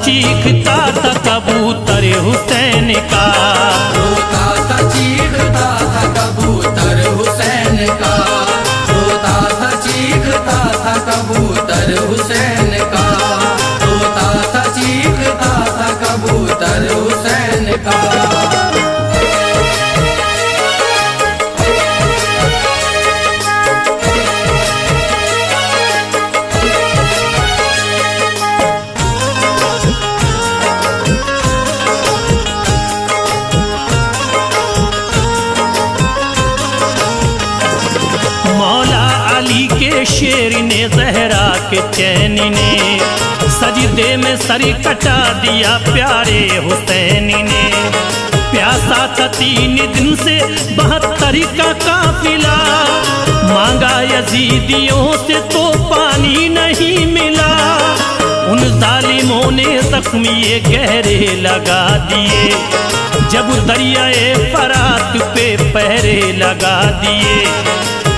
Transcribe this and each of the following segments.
चीखता था कबूतर हुसैन का, रोता था चीखता था कबूतर हुसैन का, रोता था चीखता था कबूतर हुसैन का, रोता था चीखता था कबूतर हुसैन का। शेर ने जहरा के चैन ने सजदे में सर कटा दिया प्यारे हुसैन ने। प्यासा था 3 दिन से 72 का काफिला, मांगा यजीदियों से तो पानी नहीं मिला। उन जालिमों ने जख्मी ये गहरे लगा दिए, जब दरियाए फरात पे पहरे लगा दिए।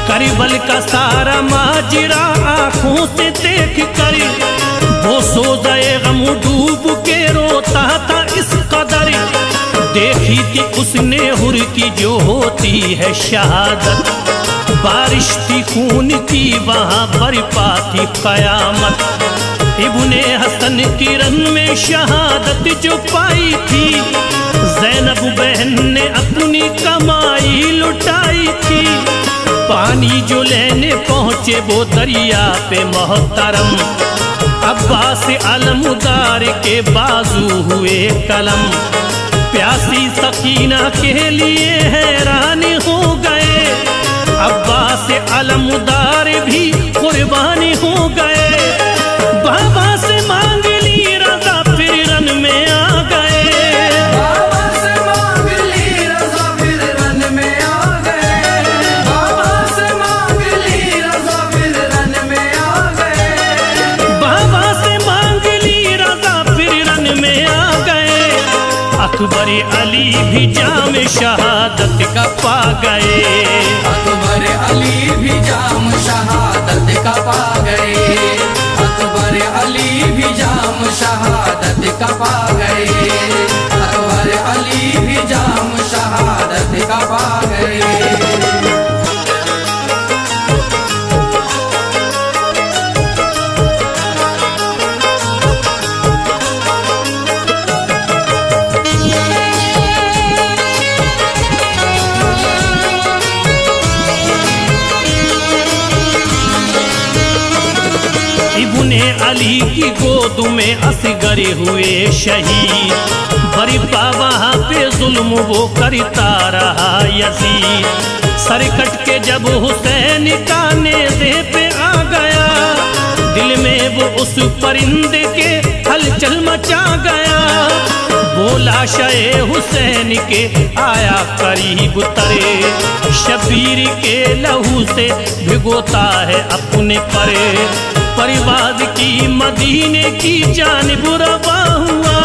करबल का सारा माजरा आंखों से देख कर वो सोज़े गम डूब के रोता था इस कदर। देखी थी उसने हुर की जो होती है शहादत, बारिश थी खून की वहाँ बरपा थी कयामत। इब्ने हसन की रन में शहादत जो पाई थी, ज़ैनब बहन ने अपनी कमाई लुटाई थी। पानी जो लेने पहुँचे वो दरिया पे मोहतरम, अब्बास अलमुदार के बाजू हुए कलम। प्यासी सकीना के लिए हैरान हो गए, अब्बास अलमुदार भी कुर्बान हो गए। बाबा से मांग ली रज़ा फिर रन में आ गए, बाबा से मांग ली रज़ा फिर रन में आ गए, बाबा से मांग ली रज़ा फिर रन में आ गए, बाबा से मांग ली रज़ा फिर रन में आ गए। अकबर अली भी जाम शहादत का पा गए, अकबर अली भी जाम शहादत का पा गए, अकबर अली भी जाम शहादत का पा गए, अकबर अली भी जाम शहादत का पा गए। इब्ने अली की गोद में असगर हुए शहीद, बरिपा वहाँ पे जुल्म वो करता रहा यजीद। सरकट के जब हुसैन का नेज़े पे आ गया, दिल में वो उस परिंदे के हलचल मचा गया। बोला शे हुसैन के आया करीब तरे, शबीर के लहू से भिगोता है अपने परे। परिवाद की मदीने की जानिब रवा हुआ,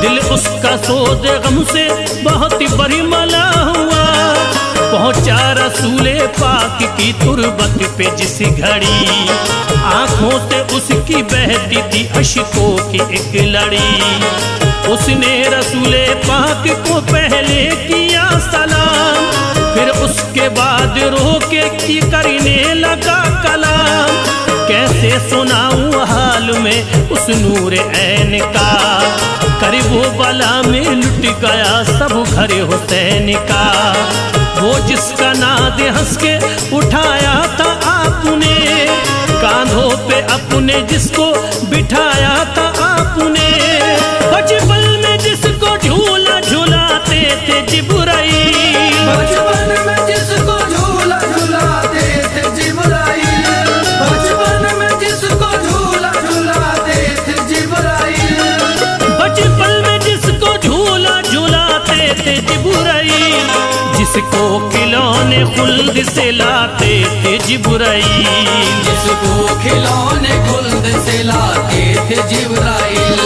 दिल उसका सोज़े गम से बहुत बरमला हुआ। पहुंचा रसूले पाक की तुरबत पे जिस घड़ी, आंखों से उसकी बहती थी अश्कों की एक लड़ी। उसने रसूले पाक को पहले किया सलाम, फिर उसके बाद रोके की करने लगा कलाम। कैसे सुनाऊं हाल में उस नूर ऐन का, करीबो बला में लुट गया सब घर हुसैन का। वो जिसका नाद हंस के उठाया था आपने, कांधों पे अपने जिसको बिठाया था आपने। बचपन में जिसको झूला झूलाते थे जिब्राइल, बचपन में जिसको झूला झूलाते थे जिब्राइल, बचपन में जिसको झूला झूलाते थे जिब्राइल, बचपन में जिसको झूला झूलाते थे जिब्राइल। जिसको खिलौने खुल्द से लाते थे जिब्राइल, जिसको खिलौने खुल्द से लाते थे जिब्राइल,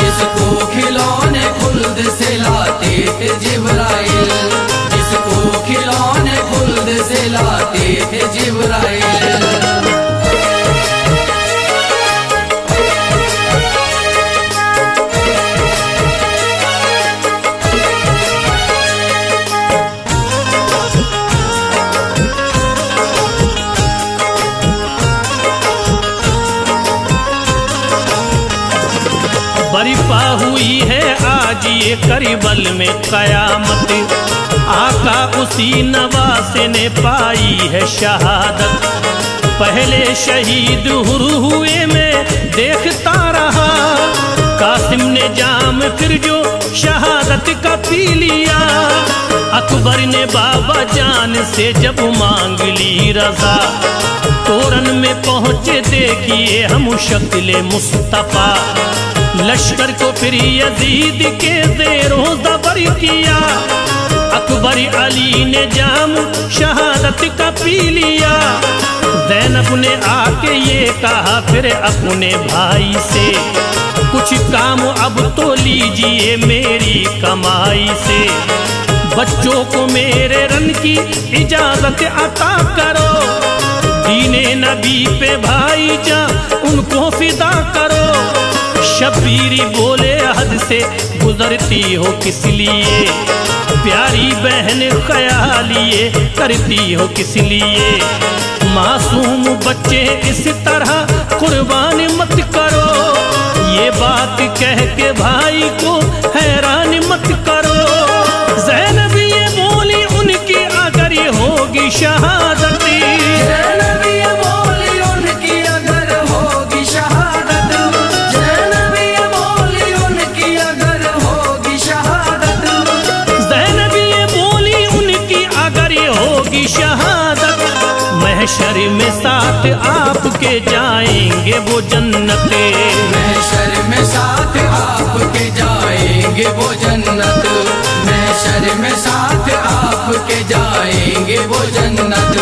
जिसको खिलौने खुल्द से लाते थे जिब्राइल, जिसको खिलौने खुल्द से लाते थे जिब्राइल। ये करबल में कयामत। आका उसी नवासे ने पाई है शहादत। पहले शहीद हुए में देखता रहा, कासिम ने जाम फिर जो शहादत का पी लिया। अकबर ने बाबा जान से जब मांग ली रजा, तोरन में पहुंचे देखिए हम शक्ल मुस्तफा। लश्कर को फिर यजीद के ज़ेरों ज़बर किया। अकबर अली ने जाम शहादत का पी लिया। ज़ैनब ने आके ये कहा फिर अपने भाई से, कुछ काम अब तो लीजिए मेरी कमाई से। बच्चों को मेरे रन की इजाजत अता करो, दीने नबी पे भाई जा उनको फिदा करो। शब्बीरी बोले हद से गुजरती हो किस लिए, प्यारी बहन ख्याल ये करती हो किस लिए। मासूम बच्चे इस तरह कुर्बान मत करो, ये बात कह के भाई को हैरान मत करो। ज़ैनब ये बोली उनकी अगर ये होगी शहादत, ज़ैनब ये बोली उनकी अगर होगी शहादत, ज़ैनब ये बोली उनकी अगर होगी शहादत, ज़ैनब ये बोली उनकी अगर ये होगी शहादत। महशर में साथ आपके जाएंगे वो जन्नते, महशर में साथ आपके जाएंगे वो जन्नत, महशर में साथ आपके जाएंगे वो जन्नत,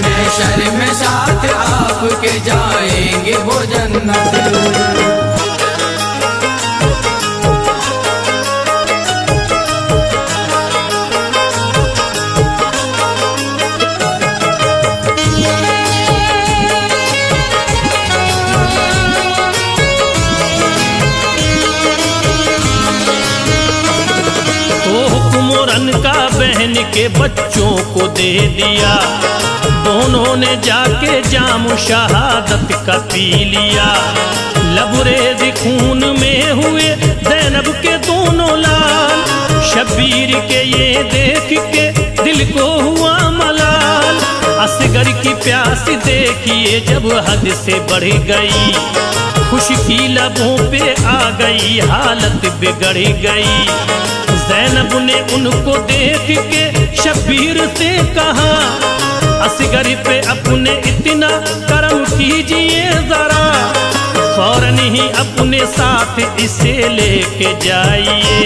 महशर में साथ आपके जाएंगे वो जन्नत। का बहन के बच्चों को दे दिया, दोनों ने जाके जाम शहादत का पी लिया। लबरेज खून में हुए ज़ैनब के दोनों लाल, शब्बीर के ये देख के दिल को हुआ मलाल। असगर की प्यास देखिए जब हद से बढ़ गई, खुशी लबों पे आ गई हालत बिगड़ गई। ज़ैनब ने उनको देख के शब्बीर से कहा, असगर पे अपने इतना करम कीजिए जरा, फौरन ही अपने साथ इसे लेके जाइए।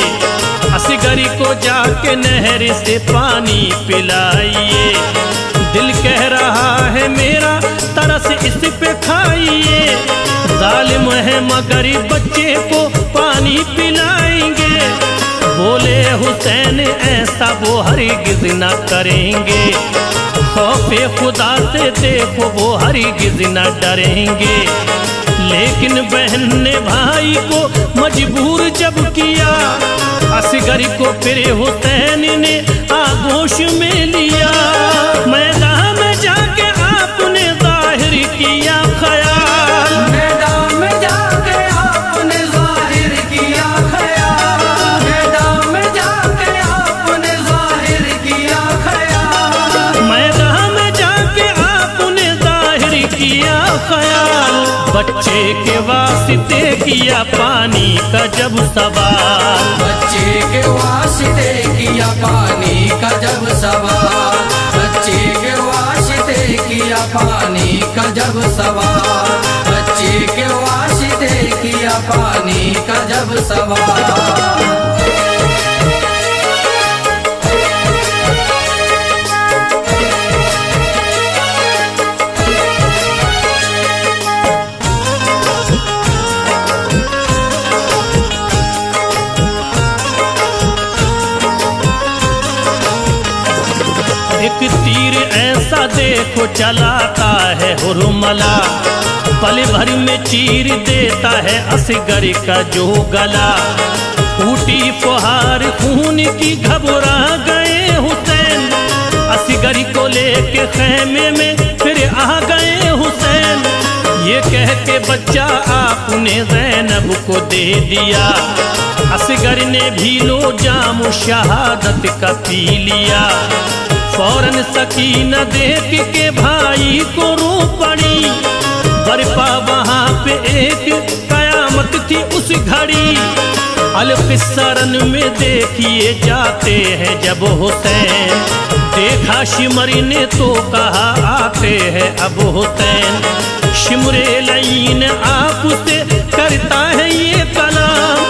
असगर को जाके नहर से पानी पिलाइए, दिल कह रहा है मेरा तरस इस पे खाइए। जालिम है मगर बच्चे को पानी पिलाएंगे, बोले हुसैन ऐसा वो हरगिज़ न करेंगे। खौफे खुदा से देखो वो हरगिज़ न डरेंगे। लेकिन बहन ने भाई को मजबूर जब किया, असगर को फिर हुसैन ने आगोश में लिया। मैदान में जाके आपने जाहिर किया ख्याल, मैदान में जाके आपने जाहिर किया ख्याल, मैदान में जाके आपने जाहिर किया ख्याल, मैदान में जाके आपने जाहिर किया ख्याल। बच्चे के वास्ते किया पानी का जब सवाल, बच्चे के वास्ते किया पानी का जब सवाल, बच्चे के वास्ते किया पानी का जब सवाल, बच्चे के वास्ते किया पानी का जब सवाल। एक तीर ऐसा देखो चलाता है हुरमला, पल भर में चीर देता है असगर का जो गला। फूटी फुहार खून की घबरा गए हुसैन, असगर को लेके खैमे में फिर आ गए हुसैन। ये ये कह के बच्चा आपने ज़ैनब को दे दिया। असगर ने भी लो जाम शहादत का पी लिया। फौरन सकीना देख के भाई को रो पड़ी। बरपा वहाँ पे एक कयामत थी उस घड़ी। अलकिस्सरन में देखिए जाते हैं जब हुसैन। देखा शिमरी ने तो कहा आते हैं अब हुसैन। शिमरे लईन आपसे करता है ये कलाम।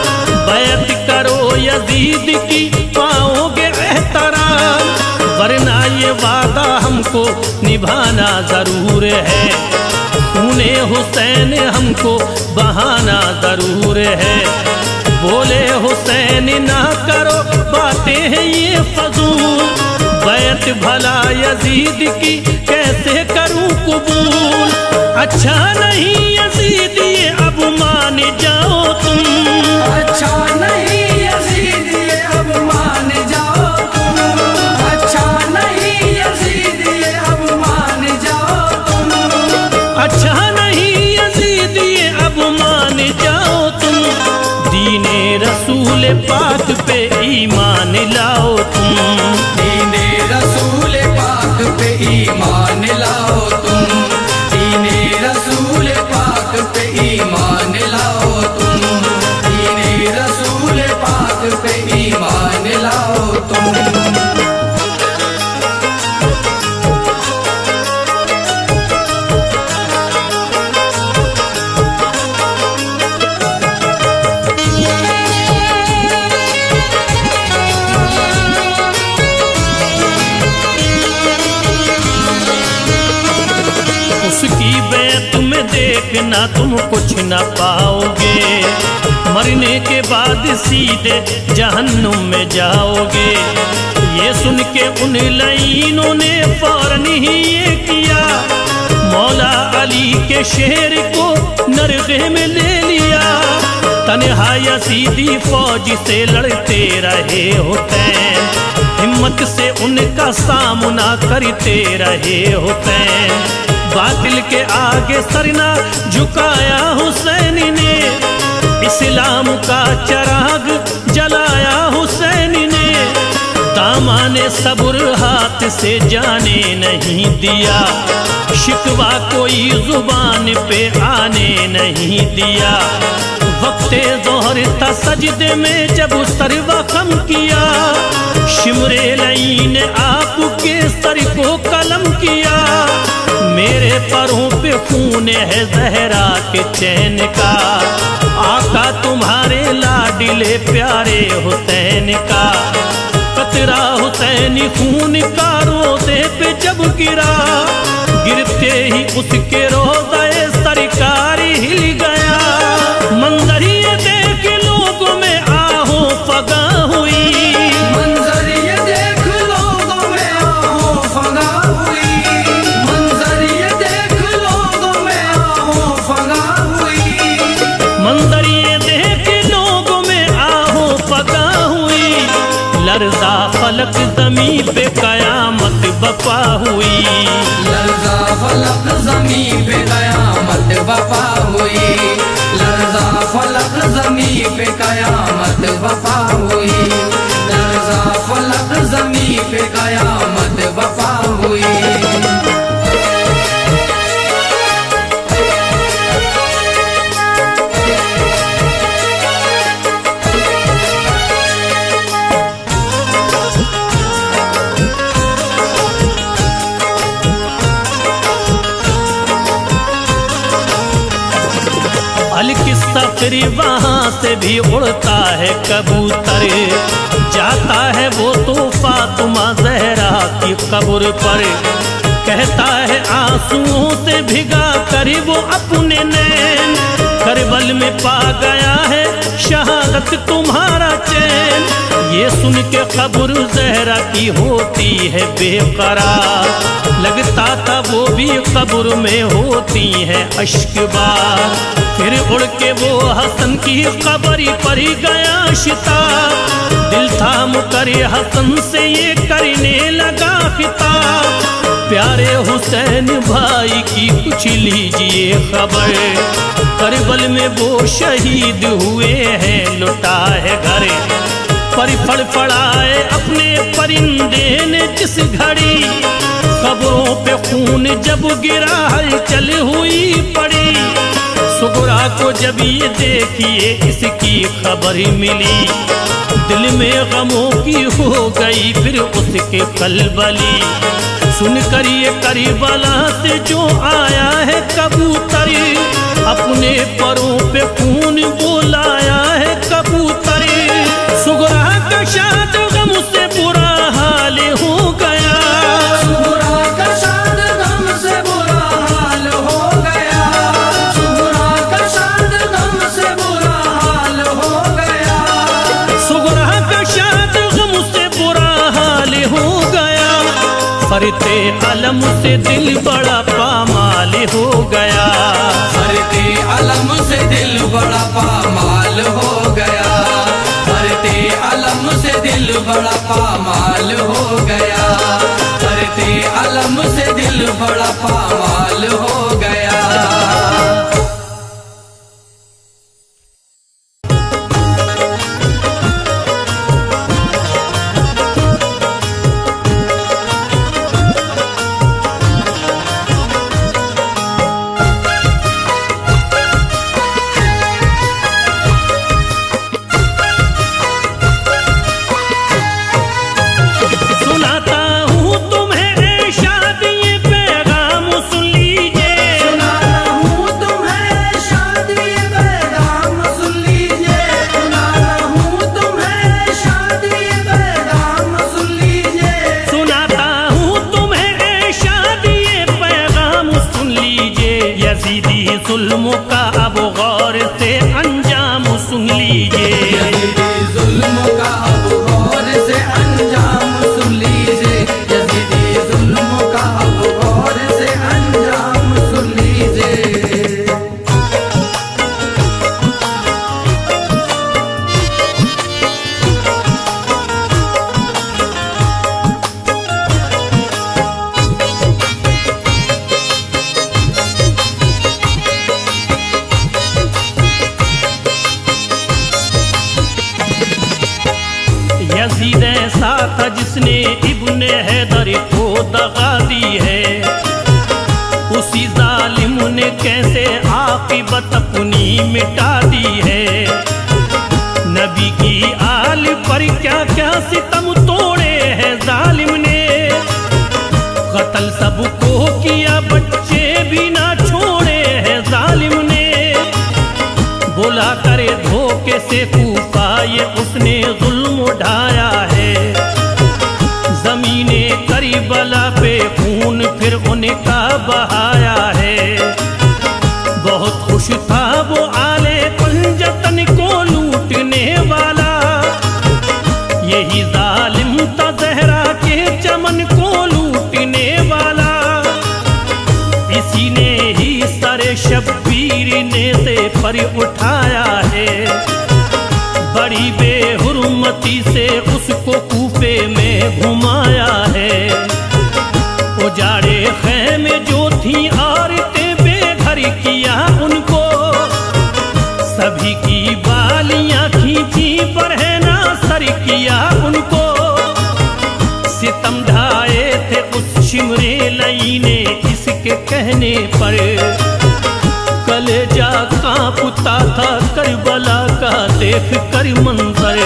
बैत करो यजीद की पाओगे एहतराम। वरना ये वादा हमको निभाना जरूर है। खूने हुसैन हमको बहाना जरूर है। बोले हुसैन ना करो बातें हैं ये फजूल। बैत भला यजीद की कैसे करूं कबूल। अच्छा नहीं यजीद ये अब मान जाओ तुम। अच्छा नहीं यजीद ये अब मान जाओ तुम। अच्छा नहीं यजीद ये अब मान जाओ तुम। अच्छा नहीं यजीद ये अब मान जाओ तुम। दीने रसूल पाक पे ईमान लाओ तुम। दीने रसूल पाक पे ईमान लाओ तुम। दीने रसूल पाक पे ईमान लाओ तुम। दीने रसूल पाक पे ईमान लाओ तुम। उसकी बैत में देखना तुम कुछ न पाओगे। मरने के बाद सीधे जहन्नुम में जाओगे। ये सुन के उन लाइनों ने फौरन ही ये किया। मौला अली के शेर को नरगे में ले लिया। तन्हा यजीदी फौज से लड़ते रहे हुसैन। हिम्मत से उनका सामना करते रहे हुसैन। बातिल के आगे सरना झुकाया हुसैन ने। इस्लाम का चिराग जलाया हुसैन ने। दामाने सब्र हाथ से जाने नहीं दिया। शिकवा कोई जुबान पे आने नहीं दिया। वक्ते ज़ोहर था सजदे में जब सरवा कम किया। शिमरे लईन आपके सर को कलम किया। मेरे परों पे खून है ज़हरा के चैन का। आका तुम्हारे लाडिले प्यारे हुसैन का। कतरा हुसैनी खून का रोज़े पे जब गिरा। गिरते ही उसके रोज़े सरकार हिल गया। मंजर ये देख लोगों में आहो फगा हुई। मंजर ये देख लोगों में आहो फगा हुई। मंजर ये देख लोगों में आहो फगा हुई। मंजर ये देख लोगों में आहो फगा हुई। लर्जा फलक ज़मीं पे कयामत बपा हुई। लर्जा फलक ज़मीं पे कयामत बपा हुई। लर्जा फलक ज़मीं पे कयामत बपा हुई। लर्जा फलक ज़मीं पे कयामत बपा हुई। अलकिस्सा फिर वहाँ से भी उड़ता है कबूतर। जाता है वो तो फातिमा ज़हरा की कब्र पर। कहता है आंसुओं से भिगा कर वो अपने नैन। करबल में पा गया है शहादत तुम्हारा चैन। ये सुन के कब्र ज़हरा की होती है बेकरार। लगता था वो भी कब्र में होती है अश्कबार। फिर उड़ के वो हसन की कब्र पर गया शिताब। दिल थाम कर हसन से ये करने लगा खिताब। प्यारे हुसैन हुसैन भाई की कुछ लीजिए खबर। करबल में वो शहीद हुए हैं, लुटा है घर पर फड़फड़ाए अपने परिंदे ने जिस घड़ी। खबरों पे खून जब गिरा हलचल हुई पड़ी। सुगरा को जब ये देखिए इसकी खबर मिली, दिल में गमों की हो गई फिर उसके कलबली। सुनकर ये करबला से जो आया है कबूतर, अपने परों पे खून बोलाया है कबूतर। सुगरा का शाद गम से बुरा हाल हो गया, सुगरा का शाद गम से बुरा हाल हो गया, सुगरा का शाद गम से बुरा हाल हो गया, सुगरा का शाद गम से बुरा हाल हो गया। फरते अलम से दिल बड़ा पामाल हो गया, फरते अलम से दिल बड़ा पामाल हो गया, फरते अलम से दिल बड़ा पामाल हो गया, फरते अलम से दिल बड़ा पामाल हो गया। जुल्म का अब गौर से अंजाम सुन लीजिए, जुल्म का अब गौर से अंजाम सुन लीजिए, यजीदी जुल्म का अब गौर से अंजाम सुन लीजिए। यजीद ऐसा था जिसने इब्ने हैदर को दगा दी है। उसी जालिम ने कैसे आकिबत अपनी मिटा दी है। नबी की आल पर क्या क्या सितम तोड़े हैं जालिम ने। कत्ल सबको किया बच्चे भी ना छोड़े हैं जालिम ने। बोला करे धोखे से कूफा ये उसने जुल्म उठाया है। जमीने करबला पे खून फिर उनका बहाया है। बहुत खुश था वो आले पंजतन को लूटने वाला। यही जालिम था जहरा के चमन को लूटने वाला। इसी ने ही सरे शब्बीर ने से पर उठाया है। बड़ी बेहुरमती से उसको कूफे में घुमाया है। उजाड़े खैमे जो थी औरतें बेघर किया उनको। सभी की बालियां खींची बरहना सर किया उनको। सितम ढाए थे उस शिमरे लई ने इसके कहने पर। कलेजा कांपता था करबला का देख कर मंजर।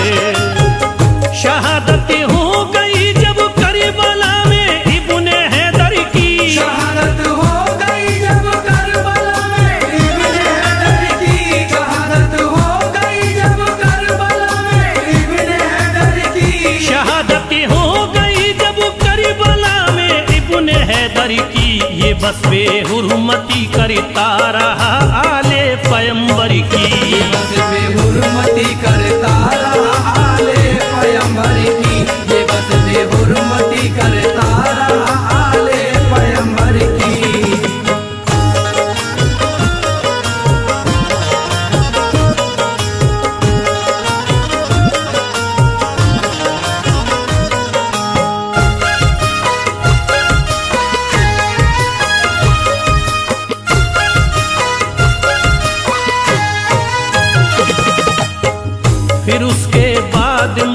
शहादत हो गई जब करबला में इब्ने हैदर की। शहादत हो गई जब करबला में इब्ने हैदर की। शहादत हो गई जब करबला में इब्ने हैदर की। शहादत हो गई जब करबला में इब्ने हैदर की। ये बस बेहुरमती करता रहा आले पैगंबर की। ये बस बेहुरमती करता रहा आले पैगंबर की। ये बस बेहुरमती करता रहा आले पैगंबर की।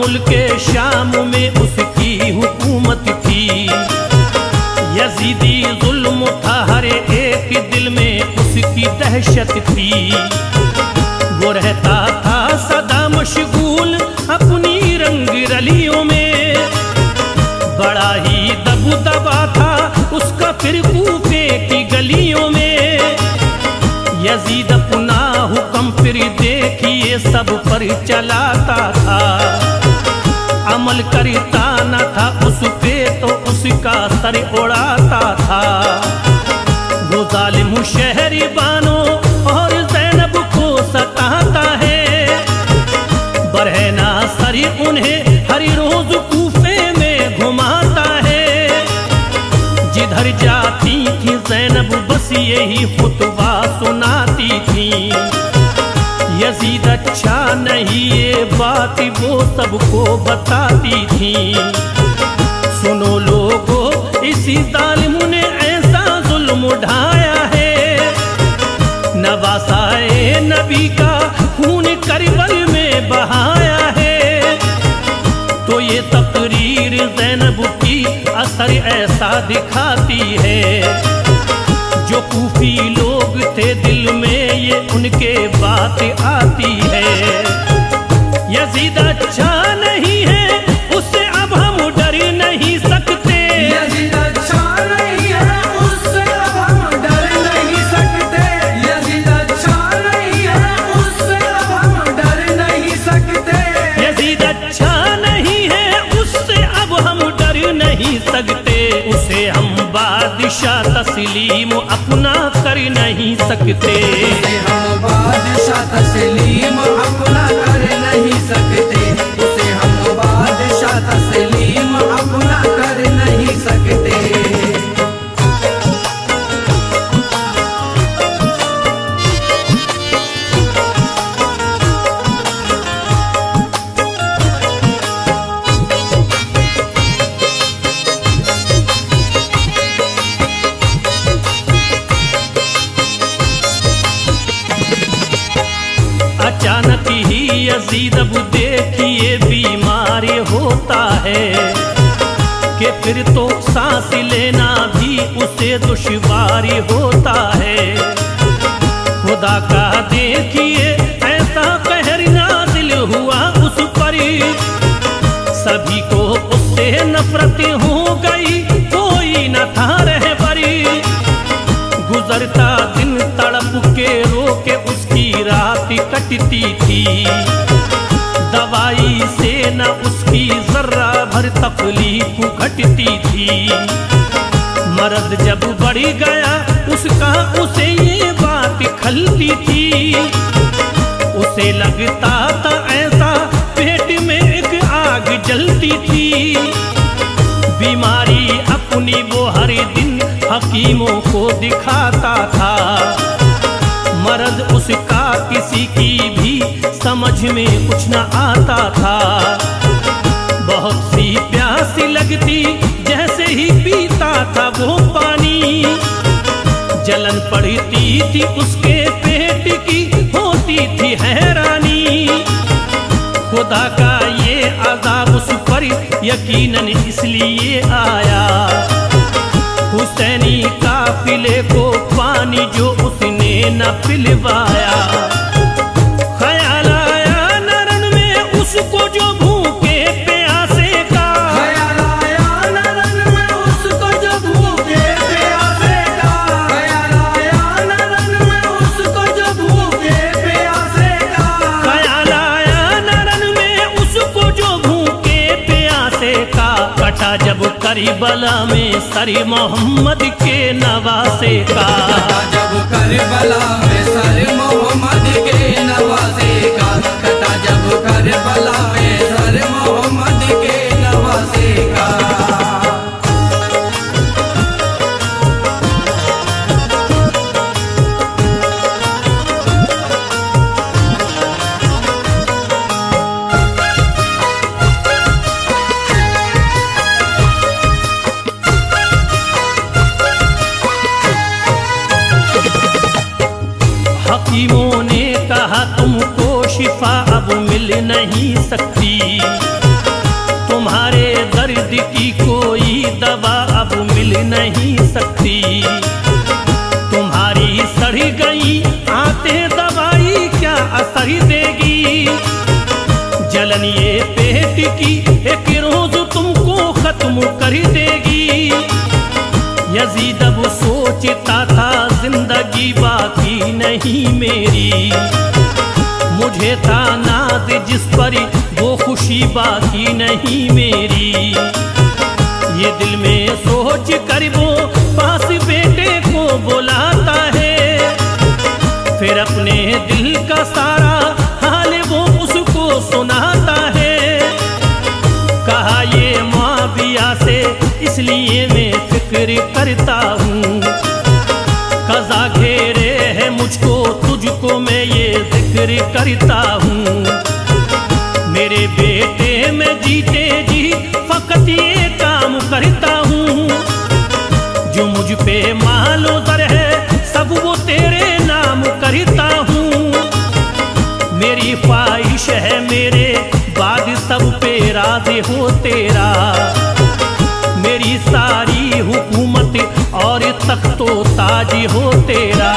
मुल्क शाम में उसकी हुकूमत थी। यजीदी जुल्म था हर एक दिल में उसकी दहशत थी। वो रहता था सदा मशगूल अपनी रंग रलियों में, बड़ा ही दबदबा था उसका फिर कूफे की गलियों में। यजीद अपना हुक्म फिर देखिए सब पर चलाता था, अमल करता न था उस पे तो उसका सर उड़ाता था। वो जालिम शहरी बानो और ज़ैनब को सताता है, बरहना सरी उन्हें हर रोज कूफे में घुमाता है। जिधर जाती थी ज़ैनब बस यही खुतबा सुनाती थी। यजीद अच्छा नहीं ये बात वो सबको बताती थी। सुनो लोगो इसी जालिम ने ऐसा जुल्म ढाया है, नवासाए नबी का खून करबल में बहाया है। तो ये तकरीर ज़ैनब की असर ऐसा दिखाती है, जो कूफी लोग थे दिल में ये उनके बात आती है। यजीद अच्छा नहीं है उससे अब हम डर नहीं सकते। यजीद अच्छा नहीं है उससे अब हम डर नहीं सकते। यजीद अच्छा नहीं है उससे अब हम डर नहीं सकते। यजीद अच्छा नहीं है उससे अब हम डर नहीं सकते। उसे हम बादशाह तस्लीम अपना कर नहीं सकते। उसे हम बादशाह तस्लीम अपना कर नहीं सकते। उसे हम बादशाह तस्लीम अपना कर नहीं सकते। अचानक ही यजीद अब देखिए बीमार होता है, कि फिर तो सांस लेना भी उसे दुश्वार होता है। खुदा का देखिए ऐसा कहर नाज़िल हुआ उस पर, सभी को उससे नफरत हो गई कोई न था रहबरी। गुजरता दिन तड़प के रोके उसकी रात कटती थी, दवाई से न उसकी जर्रा भर तकलीफ घटती थी। मर्द जब बढ़ गया उसका उसे ये बात खलती थी। उसे लगता था ऐसा पेट में एक आग जलती थी। बीमारी अपनी वो हर दिन हकीमों को दिखाता था, मर्द उसका किसी की भी समझ में कुछ न आता था। बहुत सी प्यासी लगती जैसे ही पीता था वो पानी, जलन पड़ती थी उसके पेट की होती थी हैरानी। खुदा का ये अज़ाब उस पर यकीनन इसलिए आया, हुसैनी काफिले को पानी जो उसने न पिलवाया। ख्याल आया नरन में उसको जो भूखे प्यासे का, ख्याल आया नरन में उसको जो भूखे प्यासे का। ख्याल आया नरन में उसको जो भूखे प्यासे का। ख्याल आया नरन में उसको जो भूखे प्यासे का। कटा जब करबला में सर मोहम्मद के नवासे का। कटा जब करबला में सर मोहम्मद के नवासे का। कटा जब करबला में सर मोहम्मद के नवासे का। हकीमों ने कहा तुमको शिफा अब मिल नहीं सकती, की कोई दवा अब मिल नहीं सकती। तुम्हारी सड़ी गई आंतें दवाई क्या असर देगी। जलन ये पेट की एक रोज तुमको खत्म कर देगी। यजीद अब सोचता था जिंदगी बाकी नहीं मेरी। मुझे था नाज जिस पर वो खुशी बाकी नहीं मेरी। ये दिल में सोच कर वो पास बेटे को बुलाता है। फिर अपने दिल का सारा हाल वो उसको सुनाता है। कहा ये मुआविया से इसलिए मैं फिक्र करता हूँ। कज़ा घेरे है मुझको तुझको मैं ये जिक्र करता हूँ। मेरे बेटे में जीते जी फकत ये काम करता हूँ। जो मुझ पे मालो दर है सब वो तेरे नाम करता हूँ। मेरी ख्वाहिश है मेरे बाद सब पे राज़ी हो तेरा। मेरी सारी हुकूमत और तख्तो ताज हो तेरा।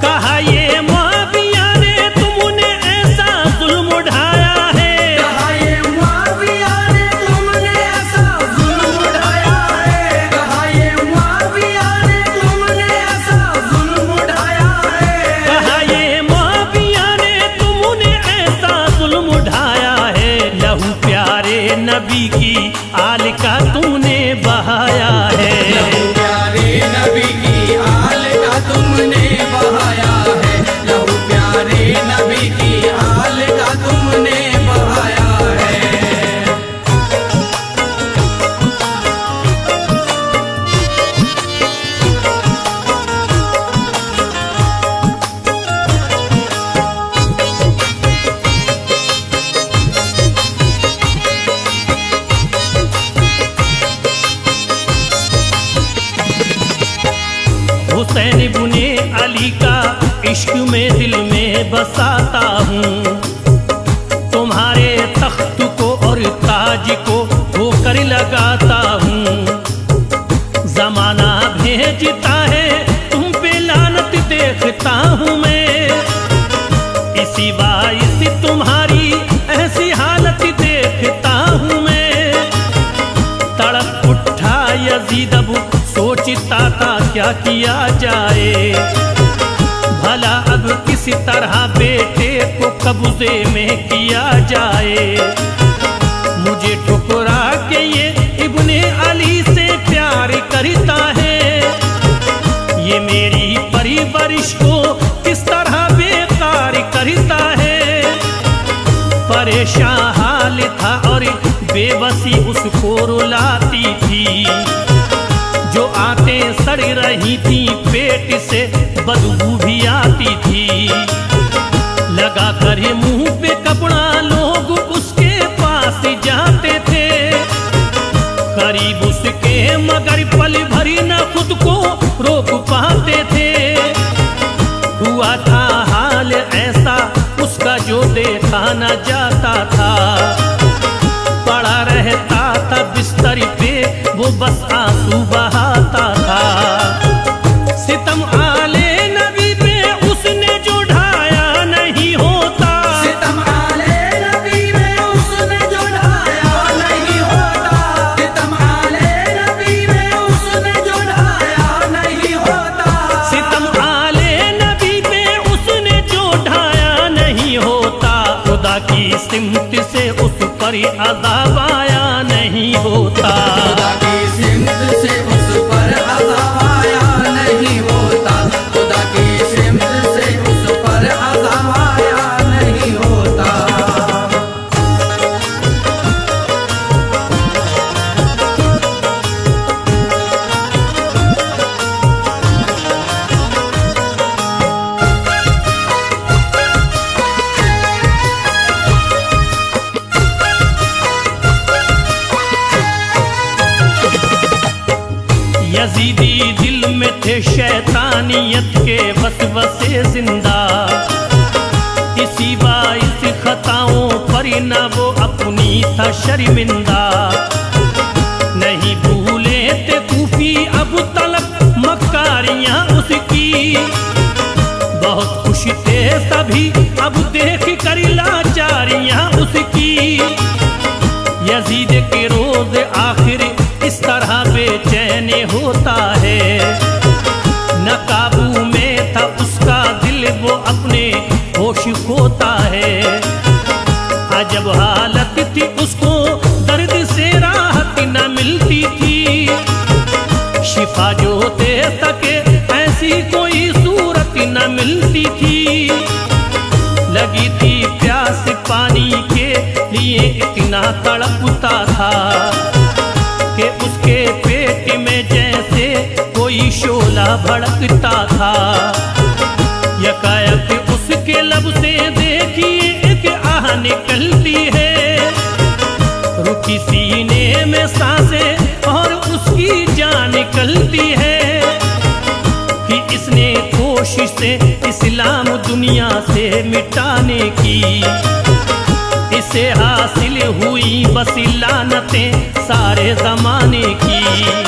कहा ये मुआविया ने तुमने ऐसा जुल्म उठाया है। कहा ये मुआविया ने तुमने ऐसा जुल्म उठाया है। कहा ये मुआविया ने तुमने ऐसा जुल्म उठाया है। कहा ये मुआविया ने तुमने ऐसा जुल्म उठाया है। लहू प्यारे नबी की आल का तूने बहाया है। लहू प्यारे नबी की आल का तुमने बहाया है। लहू प्यारे नबी की आल का तुमने बहाया है। हुसैन इब्ने अली का इश्क में दिल में बसाता हूँ। तुम्हारे तख्त को और ताज को होकर लगाता हूँ। जमाना भेजता है तुम पे लानत देखता हूँ मैं। इसी बाइस तुम्हारी ऐसी हालत देखता हूँ मैं। तड़प उठा यजीद अब सोचता था क्या किया जाए। भला अब किसी तरह बेटे को कब्जे में किया जाए। मुझे ठुकरा के ये इब्ने अली से प्यार करता है। ये मेरी परवरिश को किस तरह बेकार करता है। परेशान हाल था और बेबसी उसको रुलाती थी। जो आंतें सड़ रही थी पेट से बदबू भी आती थी। लगा कर मुंह पे कपड़ा लोग उसके पास जाते थे। करीब उसके मगर पल भरी न खुद को रोक पाते थे। हुआ था हाल ऐसा उसका जो देखा न जाता था। पड़ा रहता था बिस्तर पे वो बस आंसू बहाता था। सितम आले नबी पे उसने जो ढाया नहीं होता। सितम आले नबी पे उसने जो ढाया नहीं होता। सितम आले नबी पे उसने जो ढाया नहीं होता। सितम आले नबी पे उसने जो ढाया नहीं होता। खुदा की सिमत से उस पर अज़ाब आया नहीं होता। खुदा की सिमत से उस पर अज़ाब आया नहीं होता। खुदा की सिमत से उस पर अज़ाब आया नहीं होता। यजीदी दिल में थे शैतानियत के वसवसे जिंदा। इसी बाइस खताओं पर न वो अपनी था शर्मिंदा। नहीं भूले थे कूफी अब तलक मकारियां उसकी। बहुत खुश थे सभी अब देख कर लाचारियां उसकी। यजीद के रोज आखिर इस तरह बेचैन होता है। न काबू में था उसका दिल वो अपने होश खोता है। अजब हालत थी उसको दर्द से राहत न मिलती थी। शिफा जो दे सके ऐसी कोई सूरत न मिलती थी। लगी थी प्यास पानी के लिए इतना तड़पता था कि उसके पेट में जैसे कोई शोला भड़कता था। यकायक उसके लब से देखिए एक आह निकलती है। रुकी सीने में सांसें और उसकी जान निकलती है कि इसने कोशिश से इस्लाम दुनिया से मिटाने की। इसे हासिल हुई बस लानतें सारे जमाने की।